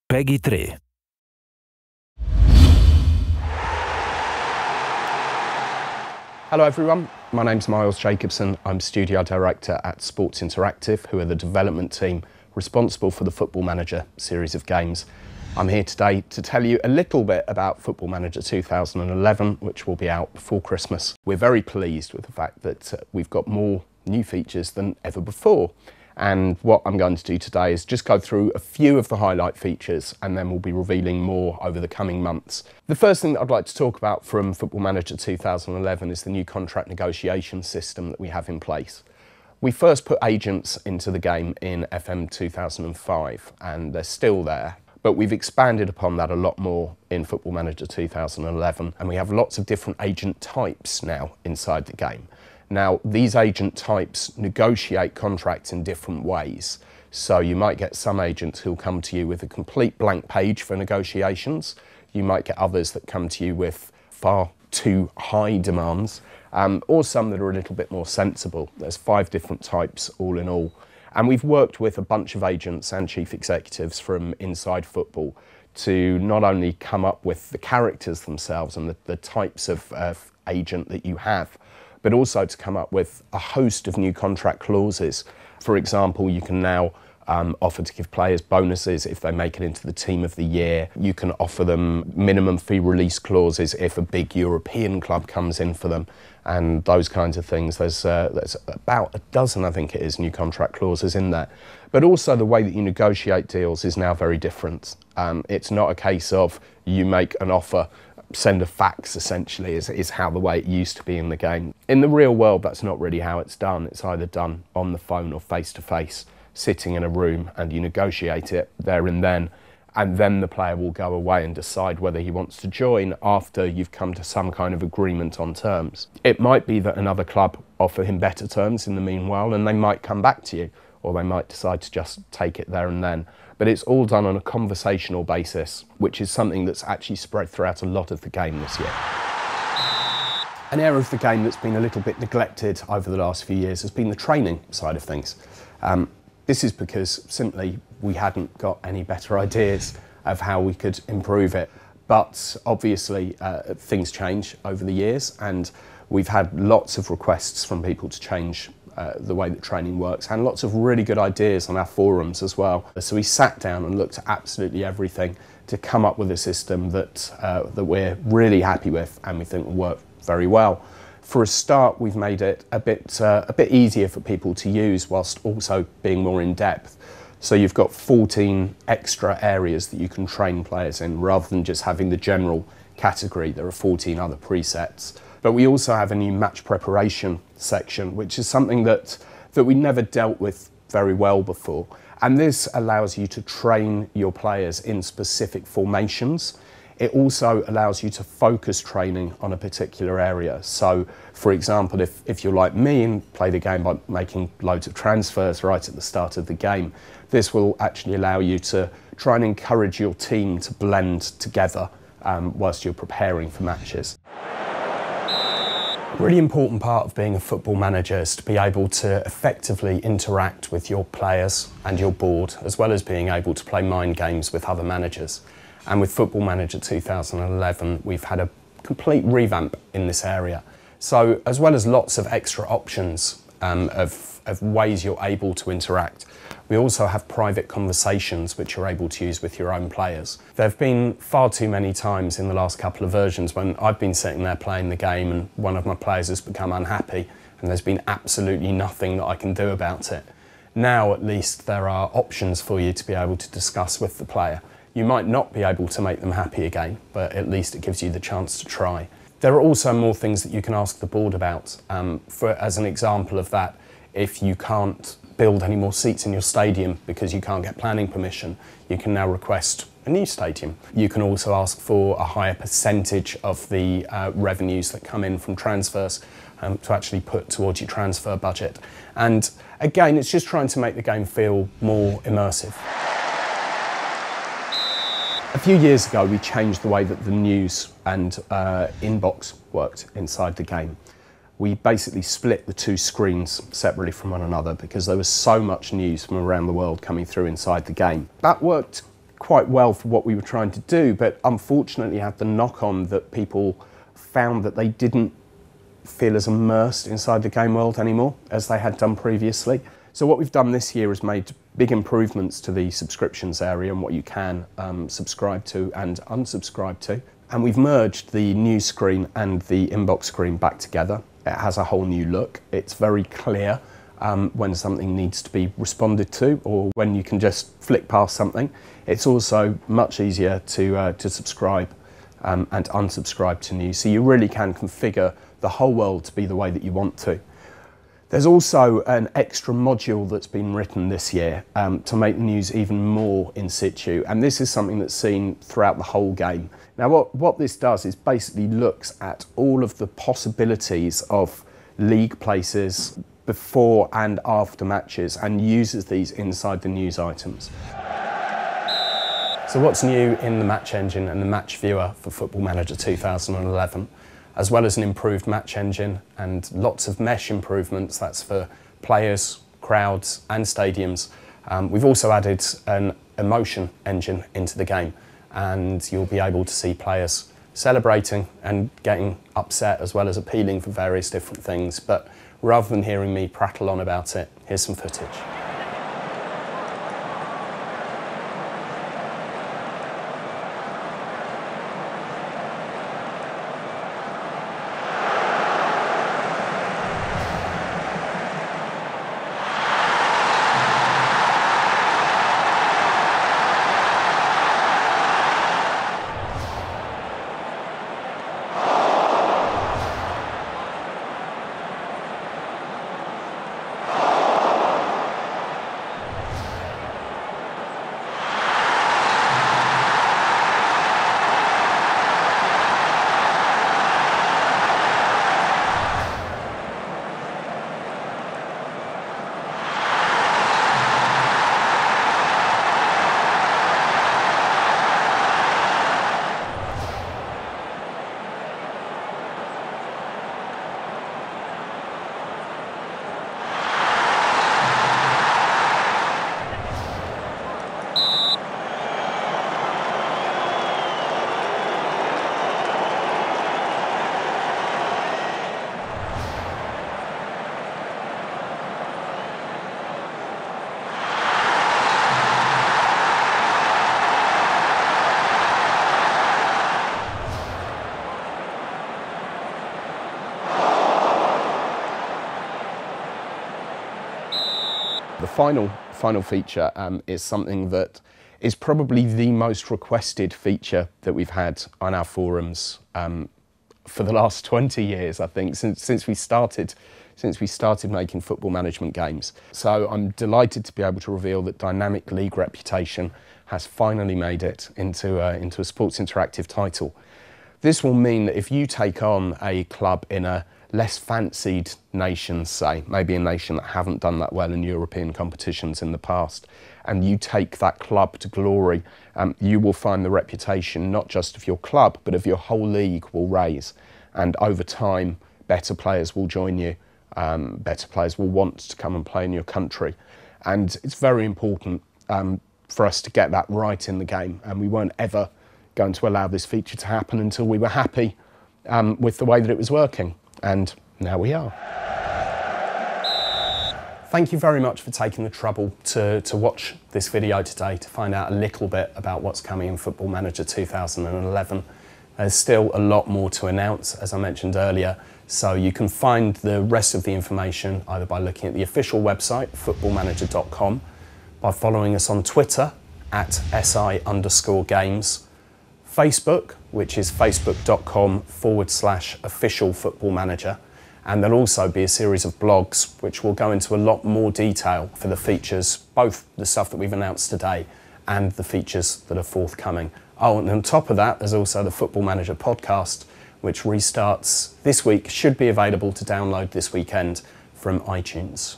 Peggy 3. Hello everyone, my name's Miles Jacobson. I'm Studio Director at Sports Interactive, who are the development team responsible for the Football Manager series of games. I'm here today to tell you a little bit about Football Manager 2011, which will be out before Christmas. We're very pleased with the fact that we've got more new features than ever before. And what I'm going to do today is just go through a few of the highlight features, and then we'll be revealing more over the coming months. The first thing that I'd like to talk about from Football Manager 2011 is the new contract negotiation system that we have in place. We first put agents into the game in FM 2005, and they're still there. But we've expanded upon that a lot more in Football Manager 2011, and we have lots of different agent types now inside the game. Now, these agent types negotiate contracts in different ways. So you might get some agents who'll come to you with a complete blank page for negotiations. You might get others that come to you with far too high demands, or some that are a little bit more sensible. There's 5 different types all in all. And we've worked with a bunch of agents and chief executives from inside football to not only come up with the characters themselves and the types of agent that you have, but also to come up with a host of new contract clauses. For example, you can now offer to give players bonuses if they make it into the team of the year. You can offer them minimum fee release clauses if a big European club comes in for them, and those kinds of things. There's about a dozen, I think it is, new contract clauses in there. But also the way that you negotiate deals is now very different. It's not a case of you make an offer, send a fax, essentially, is how the way it used to be in the game. In the real world, that's not really how it's done. It's either done on the phone or face-to-face, sitting in a room, and you negotiate it there and then the player will go away and decide whether he wants to join after you've come to some kind of agreement on terms. It might be that another club offer him better terms in the meanwhile, and they might come back to you, or they might decide to just take it there and then. But it's all done on a conversational basis, which is something that's actually spread throughout a lot of the game this year. An area of the game that's been a little bit neglected over the last few years has been the training side of things. This is because simply we hadn't got any better ideas of how we could improve it. But obviously things change over the years, and we've had lots of requests from people to change the way that training works, and lots of really good ideas on our forums as well. So we sat down and looked at absolutely everything to come up with a system that we're really happy with and we think will work very well. For a start, we've made it a bit easier for people to use whilst also being more in depth. So you've got 14 extra areas that you can train players in, rather than just having the general category. There are 14 other presets. But we also have a new match preparation section, which is something that we never dealt with very well before. And this allows you to train your players in specific formations. It also allows you to focus training on a particular area. So, for example, if you're like me and play the game by making loads of transfers right at the start of the game, this will actually allow you to try and encourage your team to blend together whilst you're preparing for matches. A really important part of being a football manager is to be able to effectively interact with your players and your board, as well as being able to play mind games with other managers. And with Football Manager 2011, we've had a complete revamp in this area. So as well as lots of extra options of ways you're able to interact, we also have private conversations which you're able to use with your own players. There have been far too many times in the last couple of versions when I've been sitting there playing the game and one of my players has become unhappy and there's been absolutely nothing that I can do about it. Now at least there are options for you to be able to discuss with the player. You might not be able to make them happy again, but at least it gives you the chance to try. There are also more things that you can ask the board about. As an example of that, if you can't build any more seats in your stadium because you can't get planning permission, you can now request a new stadium. You can also ask for a higher percentage of the revenues that come in from transfers to actually put towards your transfer budget. And again, it's just trying to make the game feel more immersive. A few years ago, we changed the way that the news and inbox worked inside the game. We basically split the 2 screens separately from one another because there was so much news from around the world coming through inside the game. That worked quite well for what we were trying to do, but unfortunately had the knock-on that people found that they didn't feel as immersed inside the game world anymore as they had done previously. So what we've done this year is made big improvements to the subscriptions area and what you can subscribe to and unsubscribe to. And we've merged the news screen and the inbox screen back together. It has a whole new look. It's very clear when something needs to be responded to or when you can just flick past something. It's also much easier to subscribe and unsubscribe to news. So you really can configure the whole world to be the way that you want to. There's also an extra module that's been written this year to make the news even more in situ, and this is something that's seen throughout the whole game. Now what this does is basically looks at all of the possibilities of league places before and after matches and uses these inside the news items. So what's new in the match engine and the match viewer for Football Manager 2011? As well as an improved match engine and lots of mesh improvements, that's for players, crowds and stadiums. We've also added an emotion engine into the game, and you'll be able to see players celebrating and getting upset as well as appealing for various different things. But rather than hearing me prattle on about it, here's some footage. The final feature is something that is probably the most requested feature that we've had on our forums for the last 20 years, I think, since we started making football management games. So I'm delighted to be able to reveal that Dynamic League Reputation has finally made it into a Sports Interactive title. This will mean that if you take on a club in a less fancied nations, say, maybe a nation that haven't done that well in European competitions in the past, and you take that club to glory, you will find the reputation not just of your club, but of your whole league will raise. And over time, better players will join you, better players will want to come and play in your country. And it's very important for us to get that right in the game, and we weren't ever going to allow this feature to happen until we were happy with the way that it was working. And now we are. Thank you very much for taking the trouble to watch this video today to find out a little bit about what's coming in Football Manager 2011. There's still a lot more to announce, as I mentioned earlier, so you can find the rest of the information either by looking at the official website, footballmanager.com, by following us on Twitter at @SI_games, Facebook, which is facebook.com/official football manager. And there'll also be a series of blogs which will go into a lot more detail for the features, both the stuff that we've announced today and the features that are forthcoming. Oh, and on top of that, there's also the Football Manager podcast, which restarts this week, should be available to download this weekend from iTunes.